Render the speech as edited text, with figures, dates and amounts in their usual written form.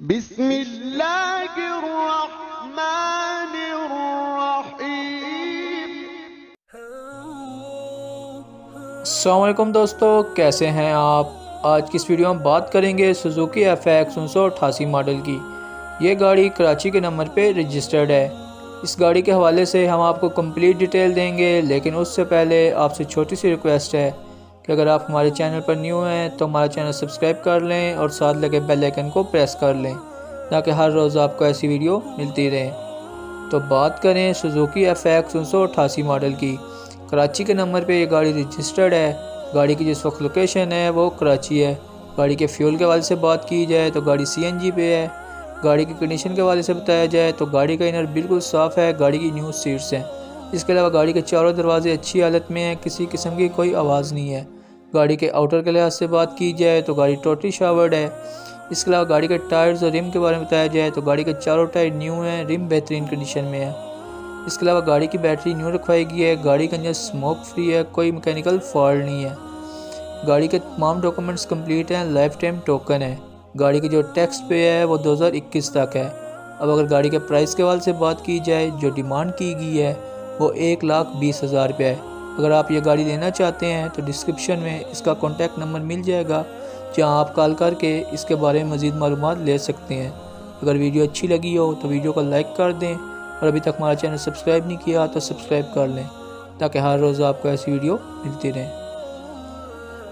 بسم اللہ الرحمن الرحیم۔ السلام علیکم دوستو، کیسے ہیں آپ؟ آج کی اس ویڈیو میں بات کریں گے سوزوکی FX 1988 ماڈل کی۔ یہ گاڑی کراچی کے نمبر پہ رجسٹرڈ ہے۔ اس گاڑی کے حوالے سے ہم آپ کو کمپلیٹ ڈیٹیل دیں گے، لیکن اس سے پہلے آپ سے چھوٹی سی ریکویسٹ ہے کہ اگر آپ ہمارے چینل پر نیو ہیں تو ہمارا چینل سبسکرائب کر لیں اور ساتھ لگے بیل آئیکن کو پریس کر لیں تاکہ ہر روز آپ کو ایسی ویڈیو ملتی رہے۔ تو بات کریں سوزوکی FX 1988 ماڈل کی۔ کراچی کے نمبر پہ یہ گاڑی رجسٹرڈ ہے۔ گاڑی کی جس وقت لوکیشن ہے وہ کراچی ہے۔ گاڑی کے فیول کے حوالے سے بات کی جائے تو گاڑی CNG پہ ہے۔ گاڑی کی کنڈیشن کے حوالے سے بتایا جائے تو گاڑی کا انر بالکل صاف ہے، گاڑی کی نیو سیٹس ہیں۔ اس کے علاوہ گاڑی کے چاروں دروازے اچھی حالت میں ہیں، کسی قسم کی کوئی آواز نہیں ہے۔ گاڑی کے آؤٹر کے لحاظ سے بات کی جائے تو گاڑی ٹوٹلی شاورڈ ہے۔ اس کے علاوہ گاڑی کے ٹائرز اور رم کے بارے میں بتایا جائے تو گاڑی کے چاروں ٹائر نیو ہیں، رم بہترین کنڈیشن میں ہے۔ اس کے علاوہ گاڑی کی بیٹری نیو رکھوائی گئی ہے۔ گاڑی کا انجن سموک فری ہے، کوئی میکینیکل فالٹ نہیں ہے۔ گاڑی کے تمام ڈاکومنٹس کمپلیٹ ہیں، لائف ٹائم ٹوکن ہے۔ گاڑی کی جو ٹیکس پے ہے وہ 2021 تک ہے۔ اب اگر گاڑی کے پرائس کے حوالے سے بات کی جائے، جو ڈیمانڈ کی گئی ہے وہ 1,20,000 روپے ہے۔ اگر آپ یہ گاڑی لینا چاہتے ہیں تو ڈسکرپشن میں اس کا کانٹیکٹ نمبر مل جائے گا، جہاں آپ کال کر کے اس کے بارے میں مزید معلومات لے سکتے ہیں۔ اگر ویڈیو اچھی لگی ہو تو ویڈیو کو لائک کر دیں، اور ابھی تک ہمارا چینل سبسکرائب نہیں کیا تو سبسکرائب کر لیں تاکہ ہر روز آپ کو ایسی ویڈیو ملتی رہیں۔